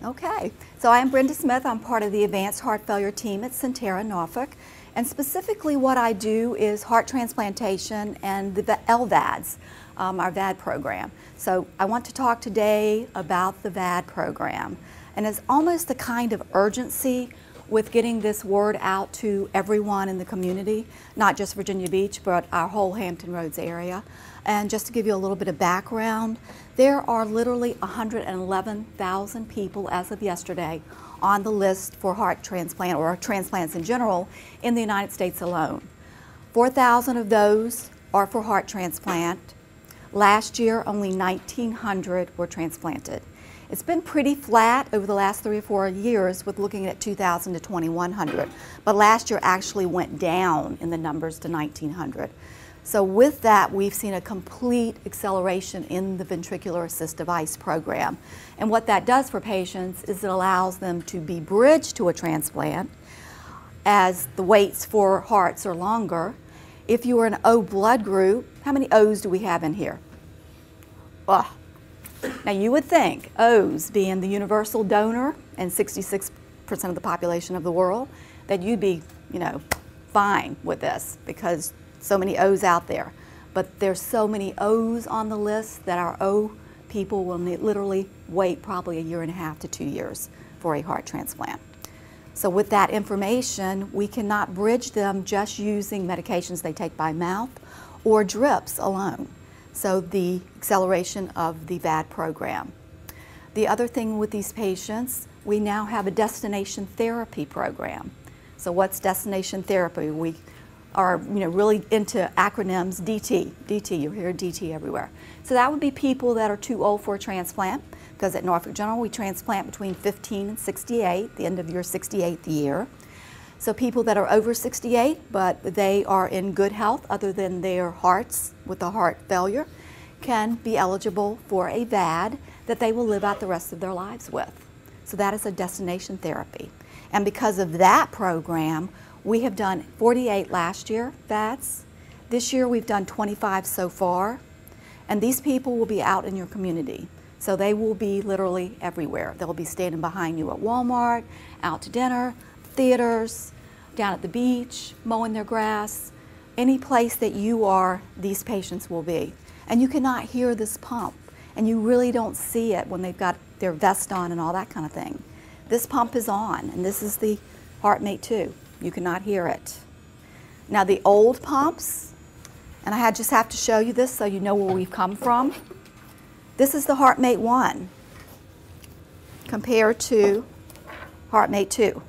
Okay, so I'm Brenda Smith. I'm part of the Advanced Heart Failure team at Centera, Norfolk. And specifically what I do is heart transplantation and the LVADs, our VAD program. So I want to talk today about the VAD program. And it's almost the kind of urgency with getting this word out to everyone in the community, not just Virginia Beach, but our whole Hampton Roads area. And just to give you a little bit of background, there are literally 111,000 people as of yesterday on the list for heart transplant or transplants in general in the United States alone. 4,000 of those are for heart transplant. Last year, only 1,900 were transplanted. It's been pretty flat over the last 3 or 4 years with looking at 2,000 to 2,100, but last year actually went down in the numbers to 1,900. So with that, we've seen a complete acceleration in the ventricular assist device program. And what that does for patients is it allows them to be bridged to a transplant as the waits for hearts are longer. If you are an O blood group, how many O's do we have in here? Ugh. Now you would think O's being the universal donor and 66% of the population of the world, that you'd be, fine with this because so many O's out there. But there's so many O's on the list that our O people will literally wait probably 1.5 to 2 years for a heart transplant. So with that information, we cannot bridge them just using medications they take by mouth or drips alone. So the acceleration of the VAD program. The other thing with these patients, we now have a destination therapy program. So what's destination therapy? We are really into acronyms. DT, you hear DT everywhere. So that would be people that are too old for a transplant, because at Norfolk General we transplant between 15 and 68, the end of your 68th year. So people that are over 68, but they are in good health other than their hearts with a heart failure, can be eligible for a VAD that they will live out the rest of their lives with. So that is a destination therapy. And because of that program, we have done 48 last year, VADs. This year we've done 25 so far. And these people will be out in your community. So they will be literally everywhere. They'll be standing behind you at Walmart, out to dinner, theaters, down at the beach, mowing their grass. Any place that you are, these patients will be. And you cannot hear this pump. And you really don't see it when they've got their vest on and all that kind of thing. This pump is on, and this is the HeartMate 2. You cannot hear it. Now the old pumps, and I just have to show you this so you know where we've come from. This is the HeartMate 1 compared to HeartMate 2.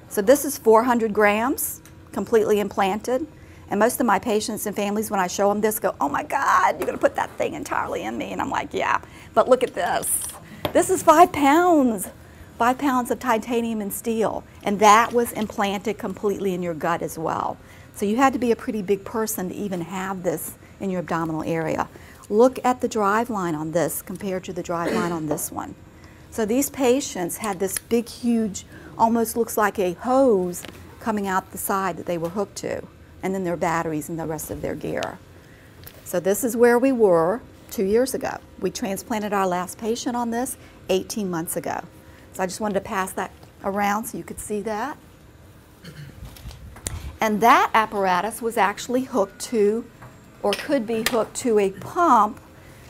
So this is 400 grams, completely implanted. And most of my patients and families, when I show them this, go, oh my God, you're going to put that thing entirely in me. And I'm like, yeah, but look at this. This is 5 pounds. 5 pounds of titanium and steel, and that was implanted completely in your gut as well. So you had to be a pretty big person to even have this in your abdominal area. Look at the Driveline on this compared to the Driveline on this one. So these patients had this big, huge, almost looks like a hose coming out the side that they were hooked to, and then their batteries and the rest of their gear. So this is where we were 2 years ago. We transplanted our last patient on this 18 months ago. So I just wanted to pass that around so you could see that. And that apparatus was actually hooked to, or could be hooked to, a pump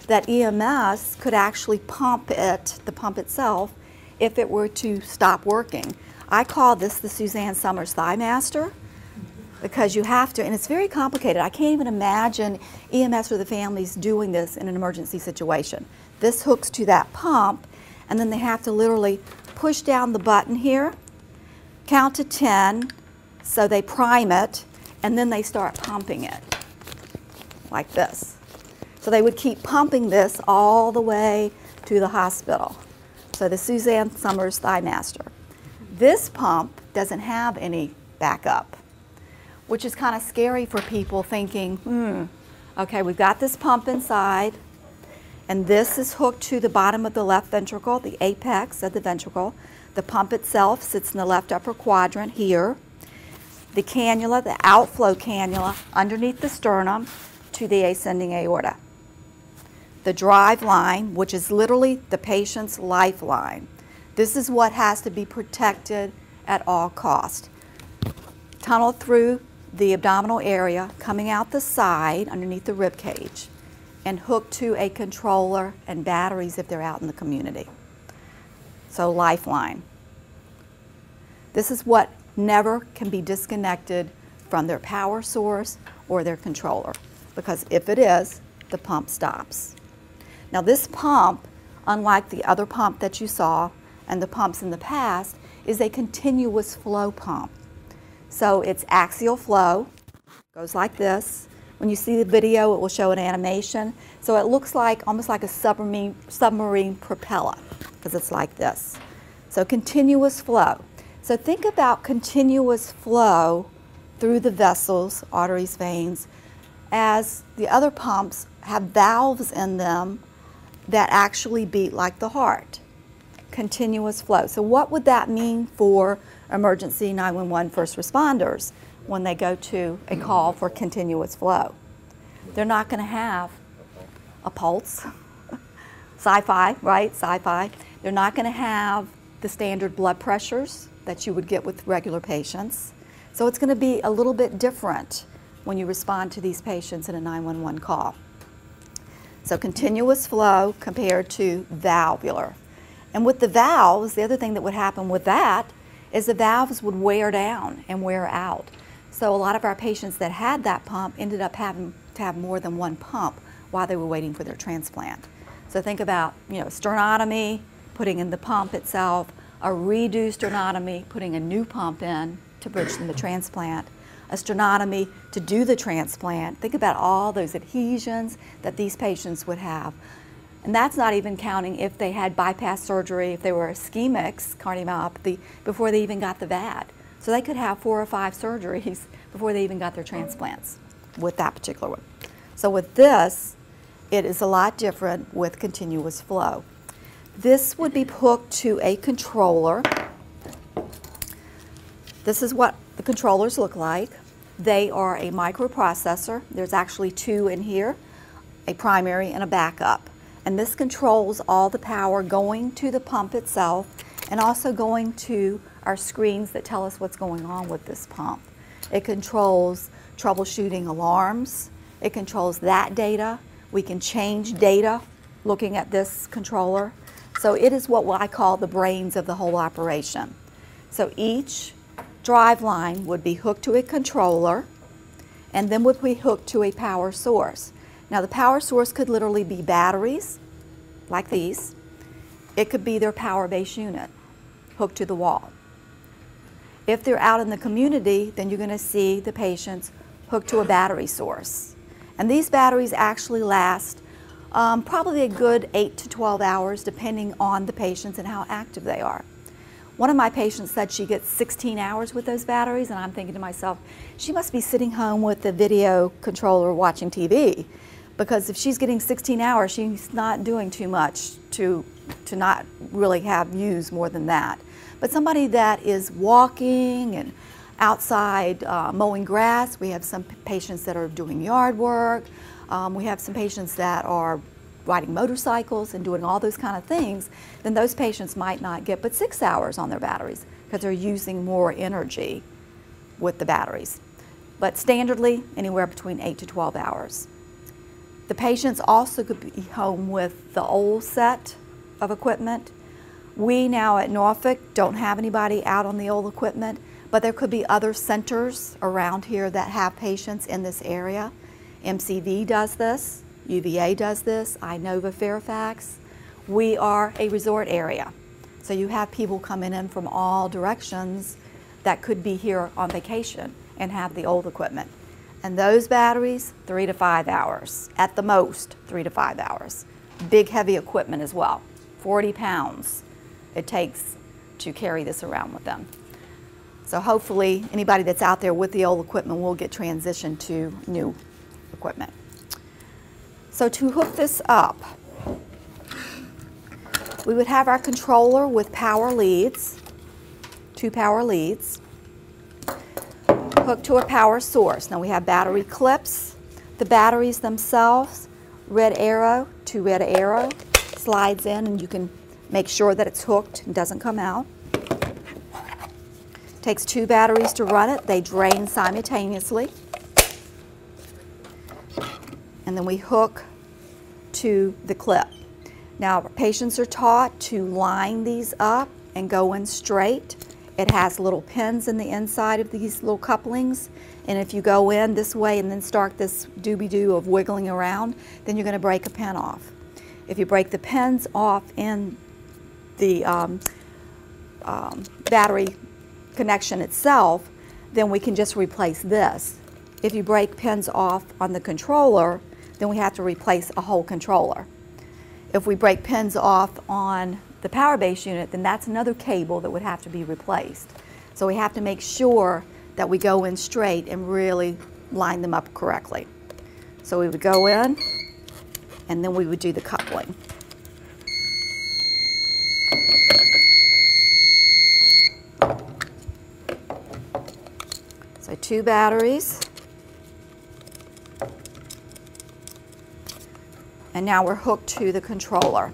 that EMS could actually pump it, the pump itself, if it were to stop working. I call this the Suzanne Somers Thigh Master because you have to, and it's very complicated. I can't even imagine EMS or the families doing this in an emergency situation. This hooks to that pump, and then they have to literally push down the button here, count to 10, so they prime it, and then they start pumping it, like this. So they would keep pumping this all the way to the hospital. So the Suzanne Somers Thigh Master. This pump doesn't have any backup, which is kind of scary for people thinking, okay, we've got this pump inside, and this is hooked to the bottom of the left ventricle, the apex of the ventricle. The pump itself sits in the left upper quadrant here. The cannula, the outflow cannula, underneath the sternum to the ascending aorta. The Driveline, which is literally the patient's lifeline. This is what has to be protected at all cost. Tunnel through the abdominal area, coming out the side underneath the rib cage, and hook to a controller and batteries if they're out in the community. So Lifeline. This is what never can be disconnected from their power source or their controller, because if it is, the pump stops. Now this pump, unlike the other pump that you saw and the pumps in the past, is a continuous flow pump. So it's axial flow, goes like this. When you see the video, it will show an animation. So it looks like almost like a submarine propeller, because it's like this. So continuous flow. So think about continuous flow through the vessels, arteries, veins, as the other pumps have valves in them that actually beat like the heart. Continuous flow. So what would that mean for emergency 911 first responders when they go to a call for continuous flow? They're not going to have a pulse, sci-fi, right? Sci-fi. They're not going to have the standard blood pressures that you would get with regular patients. So it's going to be a little bit different when you respond to these patients in a 911 call. So continuous flow compared to valvular. And with the valves, the other thing that would happen with that is the valves would wear down and wear out. So a lot of our patients that had that pump ended up having to have more than one pump while they were waiting for their transplant. So think about, sternotomy, putting in the pump itself, a redo sternotomy, putting a new pump in to bridge them to transplant, a sternotomy to do the transplant. Think about all those adhesions that these patients would have. And that's not even counting if they had bypass surgery, if they were ischemics, cardiomyopathy, before they even got the VAD. So they could have 4 or 5 surgeries before they even got their transplants with that particular one. So with this, it is a lot different with continuous flow. This would be hooked to a controller. This is what the controllers look like. They are a microprocessor. There's actually 2 in here, a primary and a backup. And this controls all the power going to the pump itself and also going to our screens that tell us what's going on with this pump. It controls troubleshooting alarms. It controls that data. We can change data looking at this controller. So it is what I call the brains of the whole operation. So each Driveline would be hooked to a controller and then would be hooked to a power source. Now the power source could literally be batteries, like these. It could be their power base unit hooked to the wall. If they're out in the community, then you're going to see the patients hooked to a battery source. And these batteries actually last probably a good 8 to 12 hours depending on the patients and how active they are. One of my patients said she gets 16 hours with those batteries, and I'm thinking to myself, she must be sitting home with the video controller watching TV, because if she's getting 16 hours, she's not doing too much to not really use more than that. But somebody that is walking and outside mowing grass, we have some patients that are doing yard work, we have some patients that are riding motorcycles and doing all those kind of things, then those patients might not get but 6 hours on their batteries because they're using more energy with the batteries. But standardly, anywhere between 8 to 12 hours. The patients also could be home with the old set of equipment. We now at Norfolk don't have anybody out on the old equipment, but there could be other centers around here that have patients in this area. MCV does this. UVA does this, Inova Fairfax. We are a resort area. So you have people coming in from all directions that could be here on vacation and have the old equipment. And those batteries, 3 to 5 hours. At the most, 3 to 5 hours. Big heavy equipment as well. 40 pounds it takes to carry this around with them. So hopefully anybody that's out there with the old equipment will get transitioned to new equipment. So to hook this up, we would have our controller with power leads, 2 power leads, hooked to a power source. Now we have battery clips. The batteries themselves, red arrow to red arrow, slides in and you can Make sure that it's hooked and doesn't come out. Takes 2 batteries to run it. They drain simultaneously. And then we hook to the clip. Now, patients are taught to line these up and go in straight. It has little pins in the inside of these little couplings, and if you go in this way and then start this doobie-doo of wiggling around, then you're going to break a pin off. If you break the pins off in the battery connection itself, then we can just replace this. If you break pins off on the controller, then we have to replace a whole controller. If we break pins off on the power base unit, then that's another cable that would have to be replaced. So we have to make sure that we go in straight and really line them up correctly. So we would go in, and then we would do the coupling. So 2 batteries. And now we're hooked to the controller.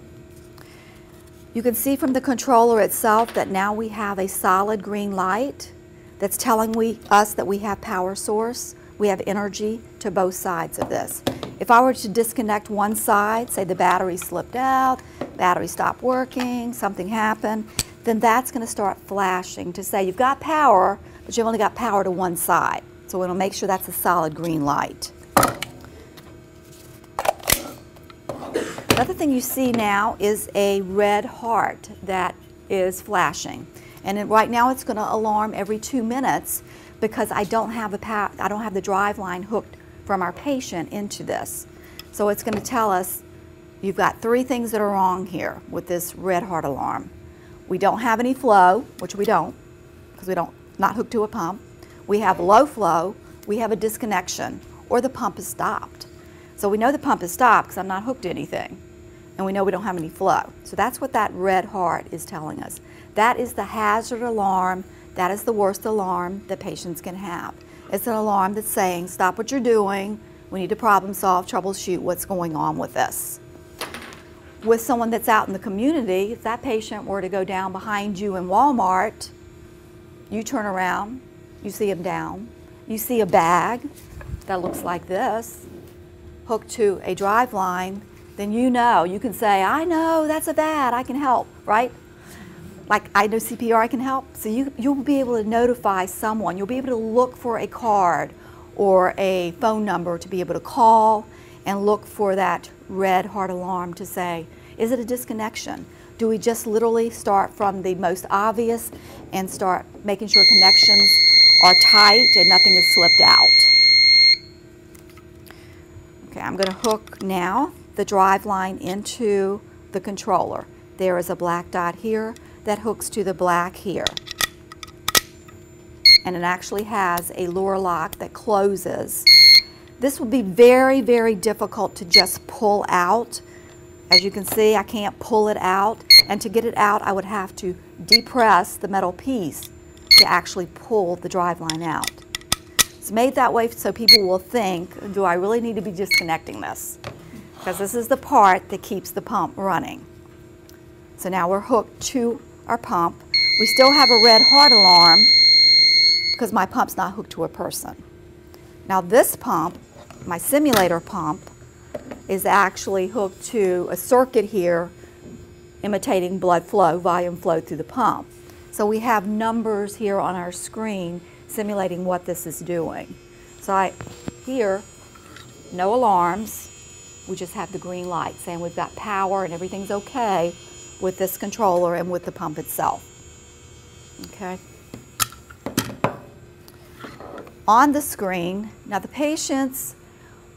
You can see from the controller itself that now we have a solid green light that's telling us that we have power source. We have energy to both sides of this. If I were to disconnect one side, say the battery slipped out, battery stopped working, something happened, then that's going to start flashing to say you've got power, but you've only got power to one side. So it'll make sure that's a solid green light. Another thing you see now is a red heart that is flashing, and right now it's going to alarm every 2 minutes because I don't have the Driveline hooked from our patient into this. So it's going to tell us you've got 3 things that are wrong here with this red heart alarm. We don't have any flow, which we don't because we don't not hooked to a pump. We have low flow. We have a disconnection, or the pump is stopped. So we know the pump is stopped because I'm not hooked to anything. And we know we don't have any flow. So that's what that red heart is telling us. That is the hazard alarm. That is the worst alarm that patients can have. It's an alarm that's saying, stop what you're doing. We need to problem solve, troubleshoot what's going on with this. With someone that's out in the community, if that patient were to go down behind you in Walmart, you turn around, you see him down, you see a bag that looks like this, hooked to a Driveline, then you know, you can say, I know, that's a VAD, I can help, right? Like, I know CPR, I can help. So you'll be able to notify someone. You'll be able to look for a card or a phone number to be able to call and look for that red heart alarm to say, is it a disconnection? Do we just literally start from the most obvious and start making sure connections are tight and nothing is slipped out? Okay, I'm going to hook now the Driveline into the controller. There is a black dot here that hooks to the black here. And it actually has a lure lock that closes. This will be very, very difficult to just pull out. As you can see, I can't pull it out. And to get it out, I would have to depress the metal piece to actually pull the Driveline out. It's made that way so people will think, do I really need to be disconnecting this? Because this is the part that keeps the pump running. So now we're hooked to our pump. We still have a red heart alarm because my pump's not hooked to a person. Now this pump, my simulator pump, is actually hooked to a circuit here imitating blood flow, volume flow through the pump. So we have numbers here on our screen simulating what this is doing. So here, no alarms. We just have the green light saying we've got power and everything's okay with this controller and with the pump itself. Okay. On the screen, now the patients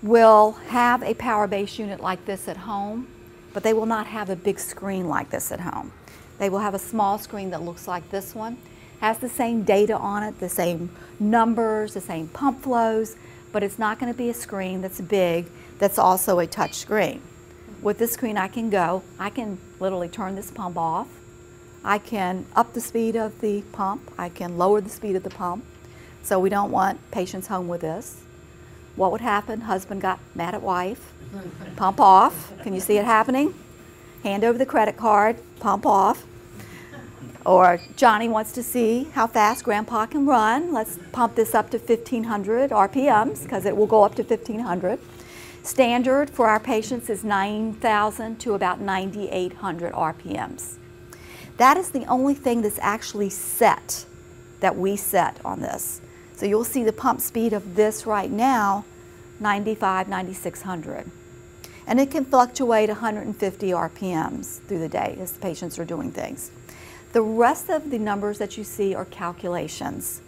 will have a power base unit like this at home, but they will not have a big screen like this at home. They will have a small screen that looks like this one, has the same data on it, the same numbers, the same pump flows, but it's not going to be a screen that's big that's also a touch screen. With this screen I can literally turn this pump off. I can up the speed of the pump. I can lower the speed of the pump. So we don't want patients home with this. What would happen? Husband got mad at wife. Pump off. Can you see it happening? hand over the credit card, pump off. Or Johnny wants to see how fast Grandpa can run. Let's pump this up to 1,500 RPMs because it will go up to 1,500. Standard for our patients is 9,000 to about 9,800 RPMs. That is the only thing that's actually set, that we set on this. So you'll see the pump speed of this right now, 95, 9,600. And it can fluctuate 150 RPMs through the day as the patients are doing things. The rest of the numbers that you see are calculations.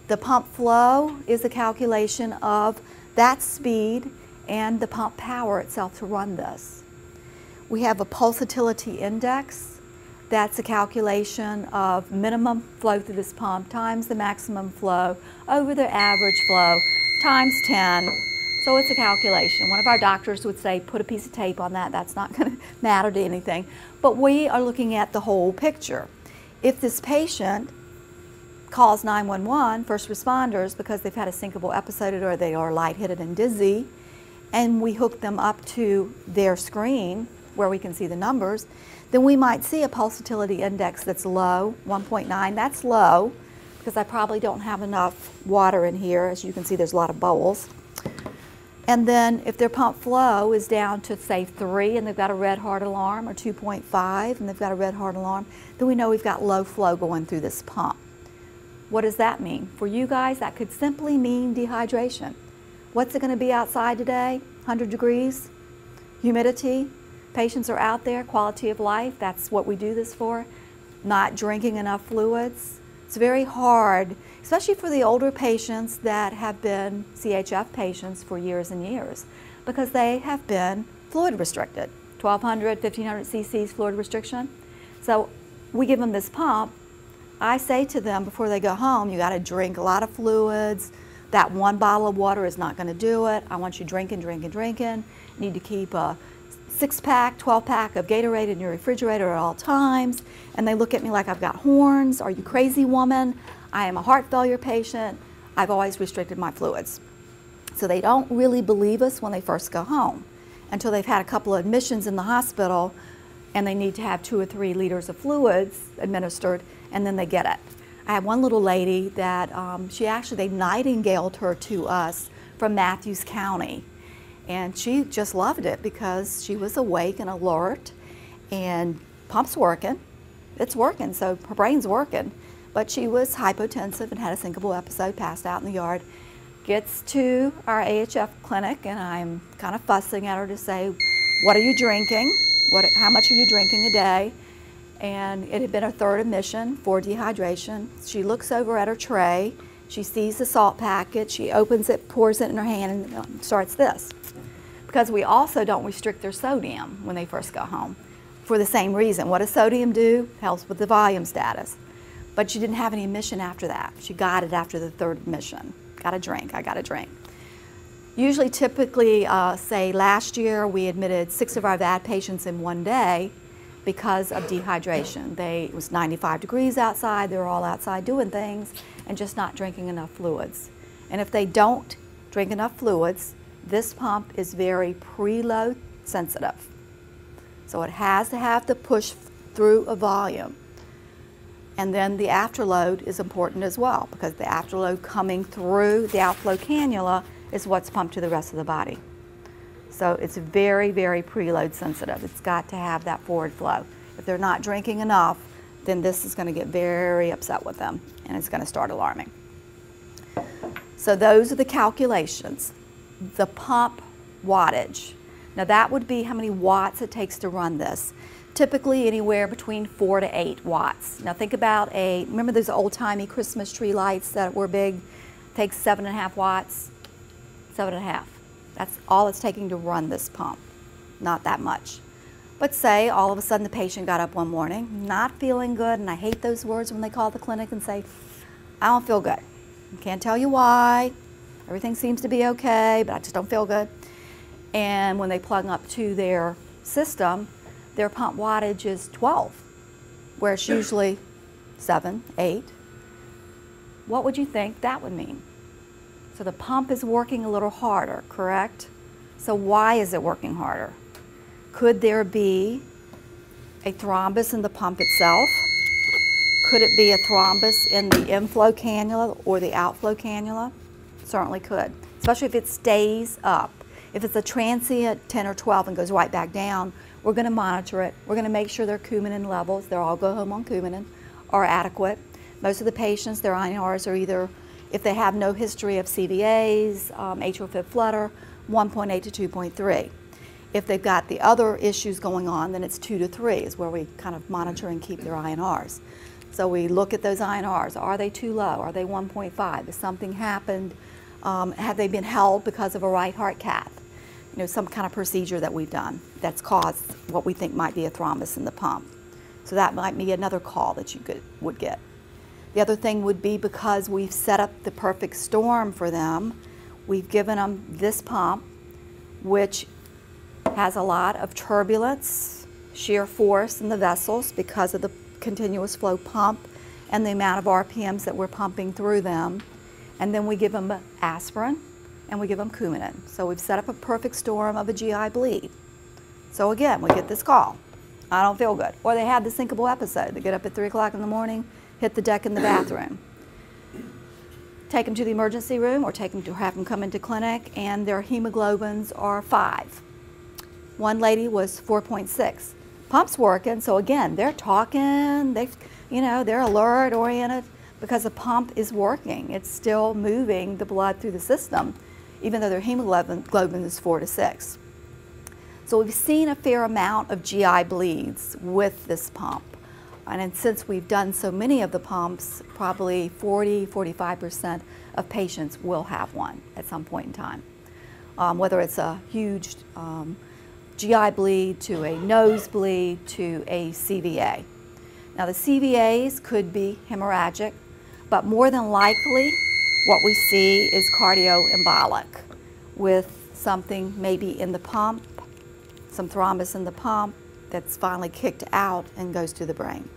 The pump flow is a calculation of that speed and the pump power itself to run this. We have a pulsatility index. That's a calculation of minimum flow through this pump times the maximum flow over the average flow times 10. So it's a calculation. One of our doctors would say, put a piece of tape on that. That's not going to matter to anything. But we are looking at the whole picture. If this patient calls 911, first responders, because they've had a syncopal episode or they are lightheaded and dizzy, and we hook them up to their screen where we can see the numbers, then we might see a pulsatility index that's low, 1.9. That's low because I probably don't have enough water in here. As you can see, there's a lot of bubbles. And then if their pump flow is down to, say, 3 and they've got a red heart alarm, or 2.5 and they've got a red heart alarm, then we know we've got low flow going through this pump. What does that mean? For you guys, that could simply mean dehydration. What's it going to be outside today? 100 degrees, humidity, patients are out there, quality of life, that's what we do this for. Not drinking enough fluids. It's very hard, especially for the older patients that have been CHF patients for years and years, because they have been fluid restricted. 1,200, 1,500 cc's fluid restriction. So we give them this pump. I say to them before they go home, you got to drink a lot of fluids. That one bottle of water is not going to do it. I want you drinking, drinking, drinking. You need to keep a 6-pack, 12-pack of Gatorade in your refrigerator at all times. And they look at me like I've got horns. Are you crazy, woman? I am a heart failure patient. I've always restricted my fluids. So they don't really believe us when they first go home until they've had a couple of admissions in the hospital and they need to have 2 or 3 liters of fluids administered, and then they get it. I have one little lady that they nightingaled her to us from Matthews County. And she just loved it because she was awake and alert and pump's working. It's working, so her brain's working. But she was hypotensive and had a syncopal episode, passed out in the yard. Gets to our AHF clinic and I'm kind of fussing at her to say, what are you drinking? How much are you drinking a day? And it had been her 3rd admission for dehydration. She looks over at her tray. She sees the salt packet. She opens it, pours it in her hand, and starts this. Because we also don't restrict their sodium when they first go home for the same reason. What does sodium do? Helps with the volume status. But she didn't have any admission after that. She got it after the 3rd admission. Got a drink, I got a drink. Usually, typically, say last year, we admitted 6 of our VAD patients in one day because of dehydration. It was 95 degrees outside, they were all outside doing things and just not drinking enough fluids. And if they don't drink enough fluids, this pump is very preload sensitive. So it has to have to push through a volume. And then the afterload is important as well, because the afterload coming through the outflow cannula is what's pumped to the rest of the body. So it's very, very preload sensitive. It's got to have that forward flow. If they're not drinking enough, then this is going to get very upset with them and it's going to start alarming. So those are the calculations. The pump wattage. Now that would be how many watts it takes to run this. Typically anywhere between 4 to 8 watts. Now think about remember those old-timey Christmas tree lights that were big? Takes 7.5 watts, 7.5. That's all it's taking to run this pump, not that much. But say all of a sudden the patient got up one morning, not feeling good, and I hate those words when they call the clinic and say, I don't feel good. I can't tell you why. Everything seems to be okay, but I just don't feel good. And when they plug up to their system, their pump wattage is 12, where it's usually 7, 8. What would you think that would mean? So the pump is working a little harder, correct? So why is it working harder? Could there be a thrombus in the pump itself? Could it be a thrombus in the inflow cannula or the outflow cannula? Certainly could, especially if it stays up. If it's a transient 10 or 12 and goes right back down, we're going to monitor it. We're going to make sure their Coumadin levels, they'll all go home on Coumadin, are adequate. Most of the patients, their INRs are either, if they have no history of CVAs, atrial fib flutter, 1.8 to 2.3. If they've got the other issues going on, then it's 2 to 3 is where we kind of monitor and keep their INRs. So we look at those INRs. Are they too low? Are they 1.5? Has something happened? Have they been held because of a right heart cath? You know, some kind of procedure that we've done that's caused what we think might be a thrombus in the pump. So that might be another call that you would get. The other thing would be because we've set up the perfect storm for them, we've given them this pump, which has a lot of turbulence, shear force in the vessels because of the continuous flow pump and the amount of RPMs that we're pumping through them. And then we give them aspirin and we give them Coumadin. So we've set up a perfect storm of a GI bleed. So again, we get this call. I don't feel good. Or they have the syncopal episode. They get up at 3 o'clock in the morning, hit the deck in the bathroom. Take them to the emergency room or have them come into clinic and their hemoglobins are 5. One lady was 4.6. Pump's working, so again, they're talking, they're alert, oriented, because the pump is working. It's still moving the blood through the system, even though their hemoglobin is 4 to 6. So we've seen a fair amount of GI bleeds with this pump. And since we've done so many of the pumps, probably 40–45% of patients will have one at some point in time. Whether it's a huge GI bleed to a nosebleed to a CVA. Now the CVAs could be hemorrhagic, but more than likely what we see is cardioembolic with something maybe in the pump, some thrombus in the pump that's finally kicked out and goes to the brain.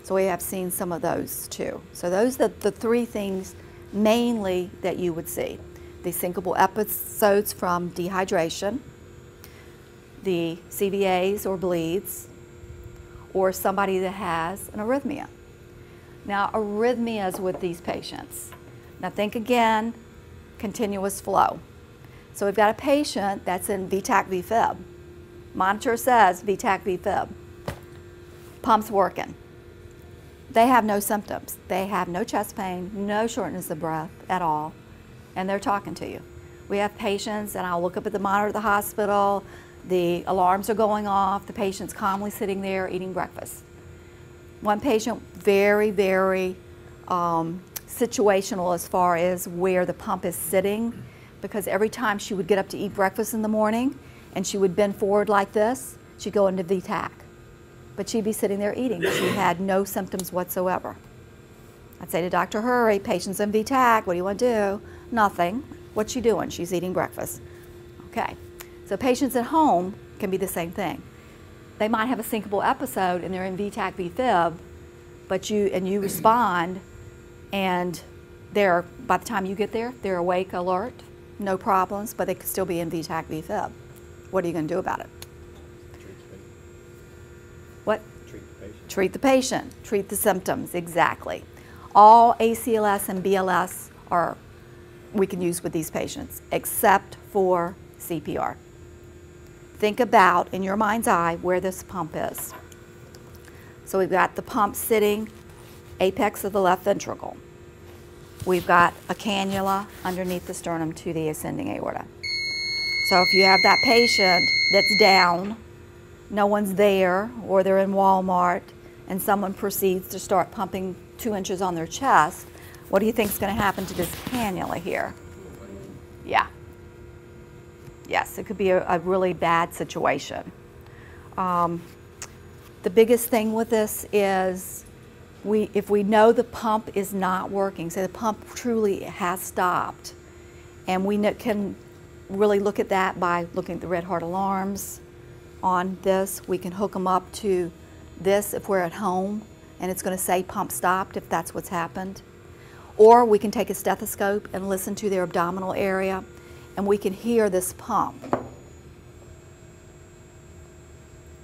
So we have seen some of those too. So those are the 3 things mainly that you would see. The syncopal episodes from dehydration, the CVAs or bleeds, or somebody that has an arrhythmia. Now, arrhythmias with these patients. Now think again, continuous flow. So we've got a patient that's in VTAC VFib. Monitor says VTAC VFib. Pump's working. They have no symptoms. They have no chest pain, no shortness of breath at all, and they're talking to you. We have patients, and I'll look up at the monitor at the hospital, the alarms are going off, the patient's calmly sitting there eating breakfast. One patient, very, very situational as far as where the pump is sitting, because every time she would get up to eat breakfast in the morning and she would bend forward like this, she'd go into VTAC. But she'd be sitting there eating. She had no symptoms whatsoever. I'd say to Dr. Hurry, patient's in VTAC, what do you want to do? Nothing. What's she doing? She's eating breakfast. Okay. So patients at home can be the same thing. They might have a syncopal episode and they're in VTAC VFib, but you respond, and by the time you get there, they're awake, alert, no problems, but they could still be in VTAC VFib. What are you going to do about it? What? Treat the patient. Treat the patient. Treat the symptoms, exactly. All ACLS and BLS we can use with these patients, except for CPR. Think about, in your mind's eye, where this pump is. So we've got the pump sitting apex of the left ventricle. We've got a cannula underneath the sternum to the ascending aorta. So if you have that patient that's down, no one's there, or they're in Walmart, and someone proceeds to start pumping 2 inches on their chest, what do you think is going to happen to this cannula here? Yeah. Yes, it could be a really bad situation. The biggest thing with this is if we know the pump is not working, say the pump truly has stopped, and we can really look at that by looking at the red heart alarms on this. We can hook them up to this if we're at home, and it's going to say pump stopped if that's what's happened. Or we can take a stethoscope and listen to their abdominal area, and we can hear this pump.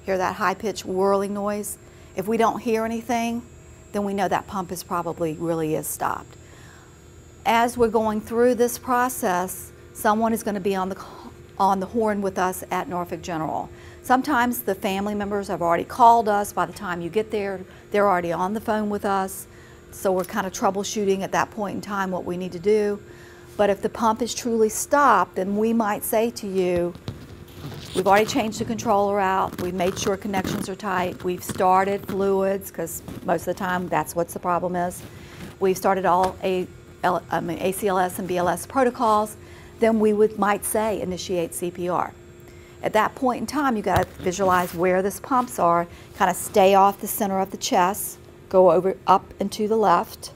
Hear that high-pitched whirling noise? If we don't hear anything, then we know that pump is probably really is stopped. As we're going through this process, someone is going to be on the horn with us at Norfolk General. Sometimes the family members have already called us. By the time you get there, they're already on the phone with us. So we're kind of troubleshooting at that point in time what we need to do. But if the pump is truly stopped, then we might say to you, we've already changed the controller out, we've made sure connections are tight, we've started fluids, because most of the time that's what the problem is. We've started all ACLS and BLS protocols, then we might say initiate CPR. At that point in time, you've got to visualize where these pumps are, kind of stay off the center of the chest, go over up and to the left.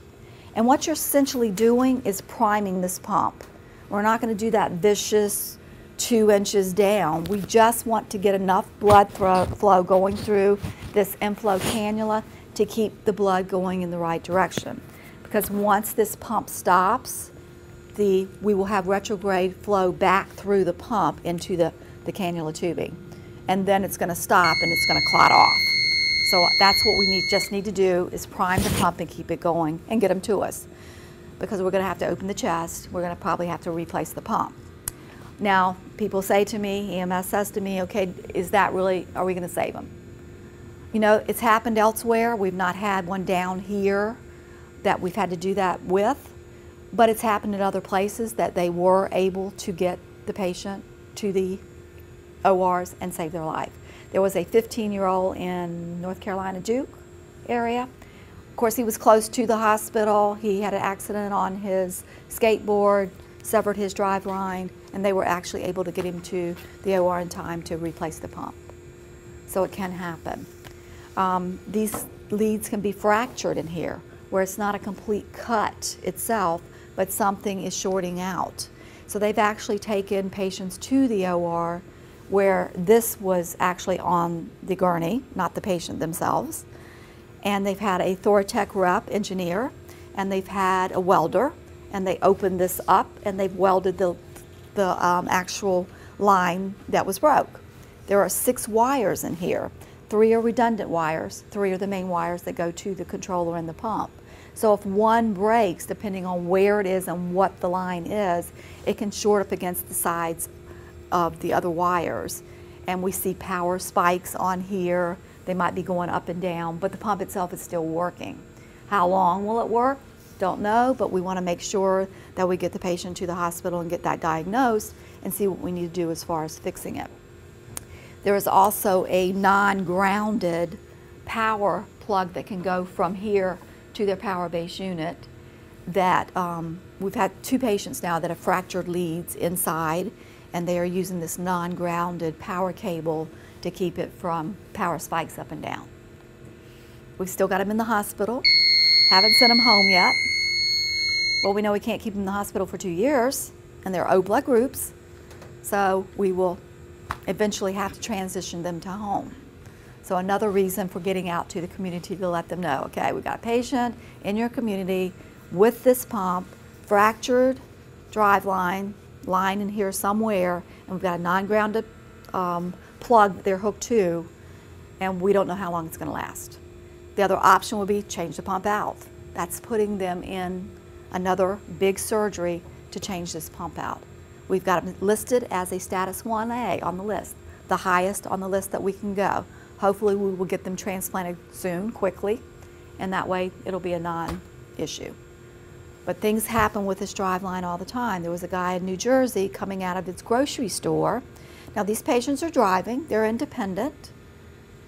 And what you're essentially doing is priming this pump. We're not going to do that vicious 2 inches down. We just want to get enough blood flow going through this inflow cannula to keep the blood going in the right direction. Because once this pump stops, we will have retrograde flow back through the pump into the cannula tubing. And then it's going to stop and it's going to clot off. So that's what we just need to do, is prime the pump and keep it going and get them to us. Because we're going to have to open the chest, we're going to probably have to replace the pump. Now, people say to me, EMS says to me, okay, is that really, are we going to save them? You know, it's happened elsewhere. We've not had one down here that we've had to do that with, but it's happened in other places that they were able to get the patient to the ORs and save their life. There was a 15-year-old in North Carolina, Duke area. Of course, he was close to the hospital. He had an accident on his skateboard, severed his driveline, and they were actually able to get him to the OR in time to replace the pump. So it can happen. These leads can be fractured in here, where it's not a complete cut itself, but something is shorting out. So they've actually taken patients to the OR where this was actually on the gurney, not the patient themselves. And they've had a Thoratec rep engineer, and they've had a welder, and they opened this up and they've welded the actual line that was broke. There are 6 wires in here. 3 are redundant wires, 3 are the main wires that go to the controller and the pump. So if one breaks, depending on where it is and what the line is, it can short up against the sides of the other wires. And we see power spikes on here. They might be going up and down, but the pump itself is still working. How long will it work? Don't know, but we want to make sure that we get the patient to the hospital and get that diagnosed and see what we need to do as far as fixing it. There is also a non-grounded power plug that can go from here to their power base unit that we've had 2 patients now that have fractured leads inside, and they are using this non-grounded power cable to keep it from power spikes up and down. We've still got them in the hospital. Haven't sent them home yet. Well, we know we can't keep them in the hospital for 2 years, and they're O blood groups, so we will eventually have to transition them to home. So another reason for getting out to the community to let them know, okay, we've got a patient in your community with this pump, fractured driveline, line in here somewhere, and we've got a non-grounded plug that they're hooked to, and we don't know how long it's going to last. The other option would be change the pump out. That's putting them in another big surgery to change this pump out. We've got them listed as a status 1A on the list, the highest on the list that we can go. Hopefully we will get them transplanted soon, quickly, and that way it'll be a non-issue. But things happen with this driveline all the time. There was a guy in New Jersey coming out of his grocery store. Now these patients are driving, they're independent.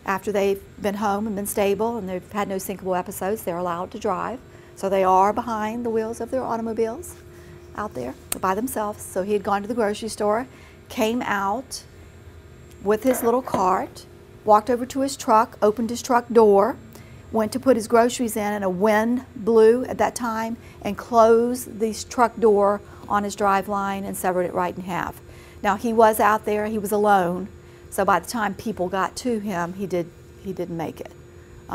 After they've been home and been stable and they've had no syncopal episodes, they're allowed to drive. So they are behind the wheels of their automobiles out there by themselves. So he had gone to the grocery store, came out with his little cart, walked over to his truck, opened his truck door, went to put his groceries in, and a wind blew at that time and closed the truck door on his driveline and severed it right in half. Now he was out there, he was alone, so by the time people got to him, he didn't make it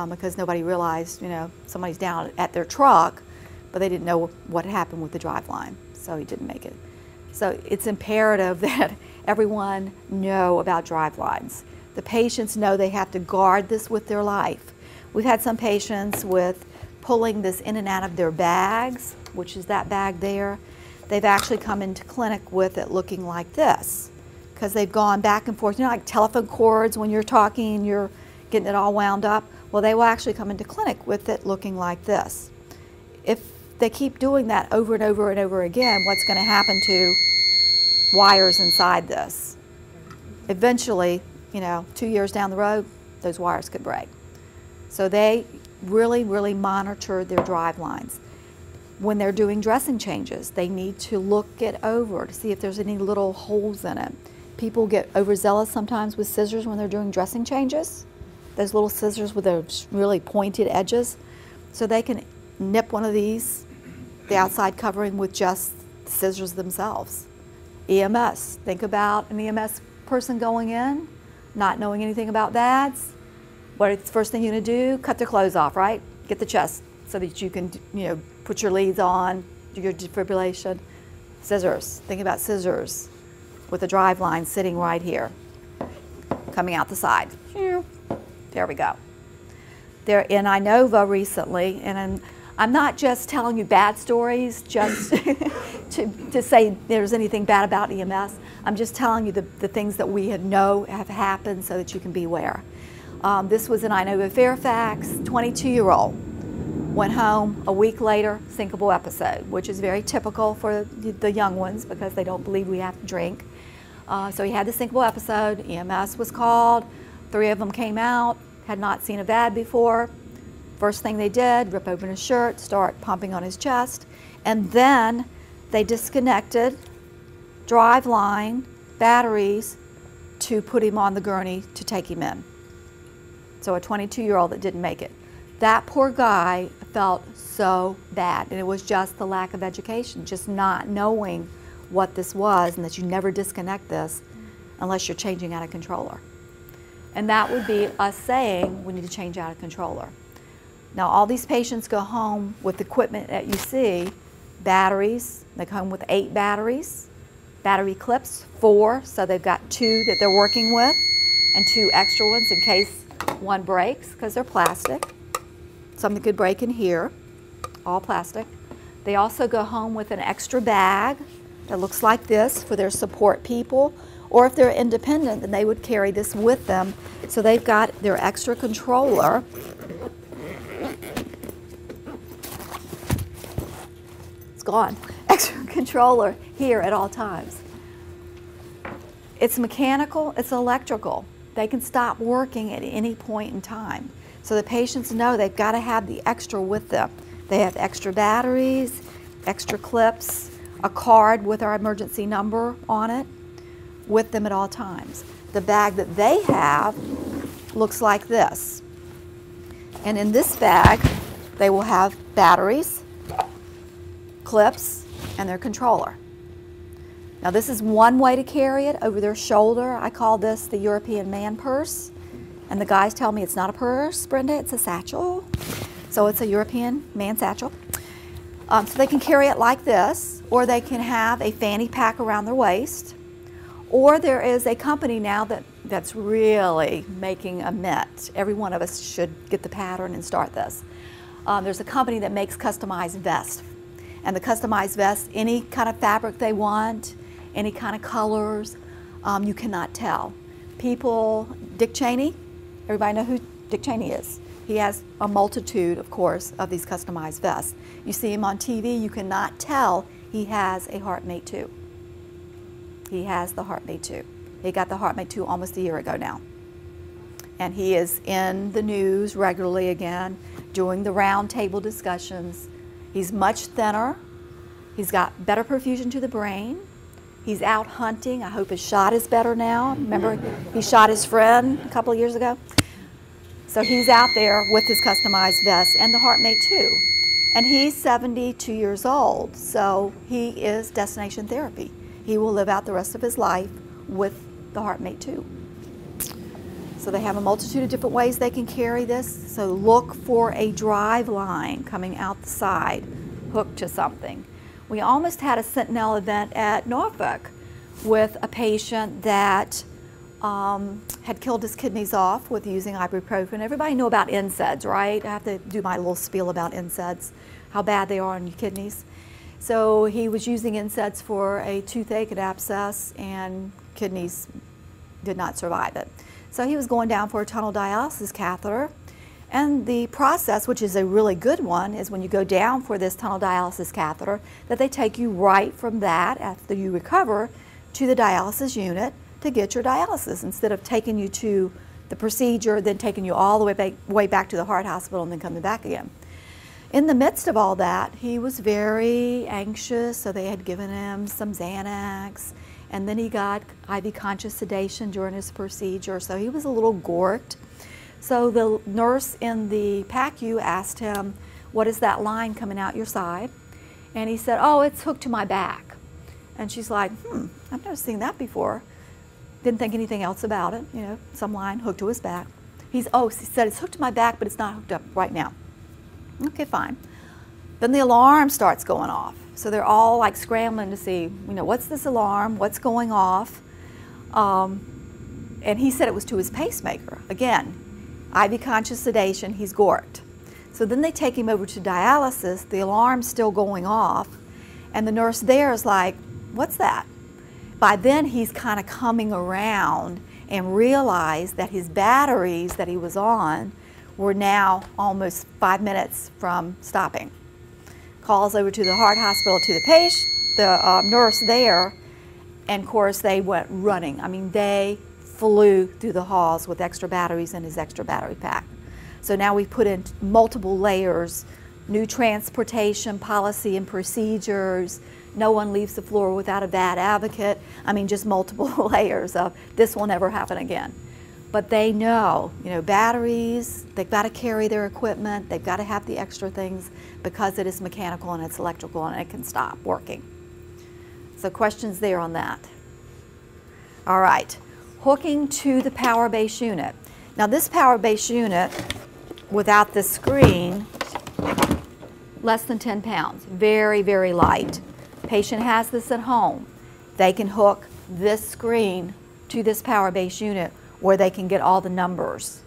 because nobody realized, you know, somebody's down at their truck, but they didn't know what happened with the driveline, so he didn't make it. So it's imperative that everyone know about drivelines. The patients know they have to guard this with their life. We've had some patients with pulling this in and out of their bags, which is that bag there. They've actually come into clinic with it looking like this because they've gone back and forth. You know, like telephone cords when you're talking and you're getting it all wound up? Well, they will actually come into clinic with it looking like this. If they keep doing that over and over and over again, what's going to happen to wires inside this? Eventually, you know, 2 years down the road, those wires could break. So they really, really monitor their drive lines. When they're doing dressing changes, they need to look it over to see if there's any little holes in it. People get overzealous sometimes with scissors when they're doing dressing changes. Those little scissors with those really pointed edges. So they can nip one of these, the outside covering, with just the scissors themselves. EMS, think about an EMS person going in, not knowing anything about VADs. What is the first thing you're going to do? Cut their clothes off, right? Get the chest so that you can, you know, put your leads on, do your defibrillation. Scissors, think about scissors with the drive line sitting right here, coming out the side. There we go. They're in Inova recently, and I'm not just telling you bad stories just to say there's anything bad about EMS. I'm just telling you the things that we know have happened so that you can be aware. This was in Inova Fairfax, 22-year-old. Went home a week later, syncopal episode, which is very typical for the young ones because they don't believe we have to drink. So he had the syncopal episode, EMS was called, 3 of them came out, had not seen a VAD before. First thing they did, rip open his shirt, start pumping on his chest, and then they disconnected drive line, batteries, to put him on the gurney to take him in. So a 22-year-old that didn't make it. That poor guy felt so bad, and it was just the lack of education, just not knowing what this was and that you never disconnect this unless you're changing out a controller. And that would be us saying we need to change out a controller. Now all these patients go home with equipment that you see, batteries, they come home with 8 batteries, battery clips, 4, so they've got 2 that they're working with, and 2 extra ones in case one breaks, because they're plastic. Something could break in here, all plastic. They also go home with an extra bag that looks like this for their support people, or if they're independent, then they would carry this with them. So they've got their extra controller. It's gone. Extra controller here at all times. It's mechanical, it's electrical. They can stop working at any point in time. So the patients know they've got to have the extra with them. They have extra batteries, extra clips, a card with our emergency number on it with them at all times. The bag that they have looks like this. And in this bag, they will have batteries, clips, and their controller. Now this is one way to carry it over their shoulder. I call this the European man purse. And the guys tell me it's not a purse, Brenda, it's a satchel. So it's a European man satchel. So they can carry it like this, or they can have a fanny pack around their waist. Or there is a company now that's really making a mint. Every one of us should get the pattern and start this. There's a company that makes customized vests. And the customized vests, any kind of fabric they want, any kind of colors, you cannot tell. People, Dick Cheney, everybody know who Dick Cheney is. He has a multitude, of course, of these customized vests. You see him on TV, you cannot tell he has a HeartMate 2. He has the HeartMate 2. He got the HeartMate 2 almost a year ago now. And he is in the news regularly again, doing the round table discussions. He's much thinner. He's got better perfusion to the brain. He's out hunting. I hope his shot is better now. Remember, he shot his friend a couple of years ago? So he's out there with his customized vest and the HeartMate 2. And he's 72 years old, so he is destination therapy. He will live out the rest of his life with the HeartMate 2. So they have a multitude of different ways they can carry this. So look for a drive line coming out the side, hooked to something. We almost had a Sentinel event at Norfolk with a patient that had killed his kidneys off with using ibuprofen. Everybody know about NSAIDs, right? I have to do my little spiel about NSAIDs, how bad they are on your kidneys. So he was using NSAIDs for a toothache, an abscess, and kidneys did not survive it. So he was going down for a tunnel dialysis catheter. And the process, which is a really good one, is when you go down for this tunnel dialysis catheter, that they take you right from that, after you recover, to the dialysis unit to get your dialysis, instead of taking you to the procedure, then taking you all the way back to the heart hospital and then coming back again. In the midst of all that, he was very anxious, so they had given him some Xanax, and then he got IV conscious sedation during his procedure, so he was a little gorked. So the nurse in the PACU asked him, "What is that line coming out your side?" And he said, "Oh, it's hooked to my back." And she's like, "I've never seen that before." Didn't think anything else about it, you know, some line hooked to his back. He said, "It's hooked to my back, but it's not hooked up right now." Okay, fine. Then the alarm starts going off. So they're all like scrambling to see, you know, what's this alarm, what's going off? And he said it was to his pacemaker. Again, IV conscious sedation, he's gorked. So then they take him over to dialysis, the alarm's still going off, and the nurse there is like, "What's that?" By then he's kind of coming around and realized that his batteries that he was on were now almost 5 minutes from stopping. Calls over to the heart hospital to the patient, the nurse there, and of course they went running. I mean, they flew through the halls with extra batteries in his extra battery pack. So now we put in multiple layers, new transportation policy and procedures. No one leaves the floor without a VAD advocate. I mean, just multiple layers of this will never happen again. But they know, you know, batteries, they've got to carry their equipment, they've got to have the extra things because it is mechanical and it's electrical and it can stop working. So questions there on that. All right. Hooking to the power base unit. Now this power base unit, without the screen, less than 10 pounds, very, very light. Patient has this at home. They can hook this screen to this power base unit where they can get all the numbers.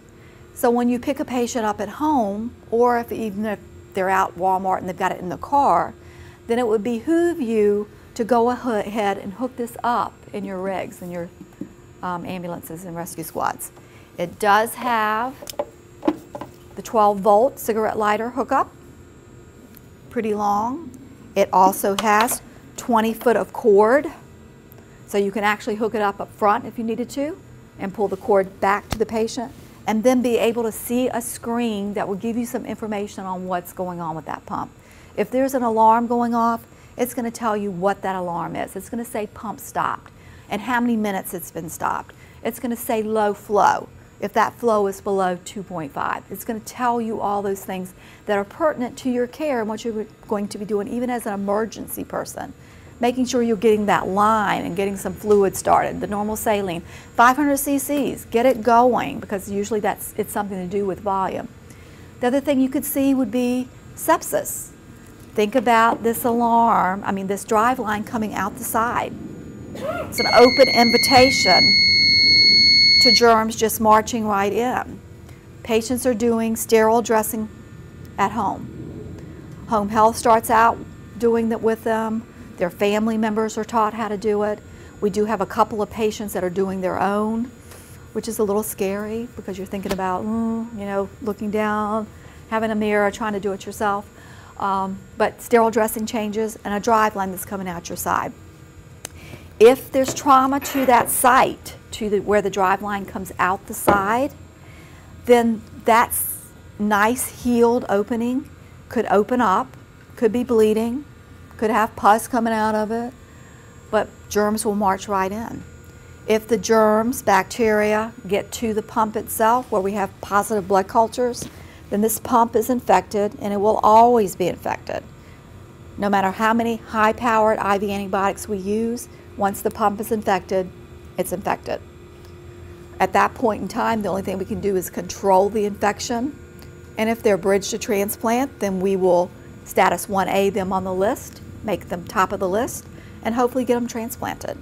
So when you pick a patient up at home, or even if they're out Walmart and they've got it in the car, then it would behoove you to go ahead and hook this up in your rigs, in your ambulances and rescue squads. It does have the 12-volt cigarette lighter hookup, pretty long. It also has 20 foot of cord, so you can actually hook it up front if you needed to and pull the cord back to the patient, and then be able to see a screen that will give you some information on what's going on with that pump. If there's an alarm going off, it's going to tell you what that alarm is. It's going to say pump stopped and how many minutes it's been stopped. It's going to say low flow if that flow is below 2.5. It's going to tell you all those things that are pertinent to your care and what you're going to be doing even as an emergency person. Making sure you're getting that line and getting some fluid started. The normal saline, 500 cc's, get it going, because usually it's something to do with volume. The other thing you could see would be sepsis. Think about this alarm, this Driveline coming out the side. It's an open invitation to germs just marching right in. Patients are doing sterile dressing at home. Home health starts out doing that with them. Their family members are taught how to do it. We do have a couple of patients that are doing their own, which is a little scary because you're thinking about, looking down, having a mirror, trying to do it yourself. But sterile dressing changes and a Driveline that's coming out your side. If there's trauma to that site, where the Driveline comes out the side, then that nice healed opening could open up, could be bleeding, could have pus coming out of it, but germs will march right in. If the germs, bacteria, get to the pump itself where we have positive blood cultures, then this pump is infected and it will always be infected. No matter how many high-powered IV antibiotics we use, once the pump is infected, it's infected. At that point in time, the only thing we can do is control the infection, and if they're bridged to transplant, then we will status 1A them on the list, make them top of the list, and hopefully get them transplanted.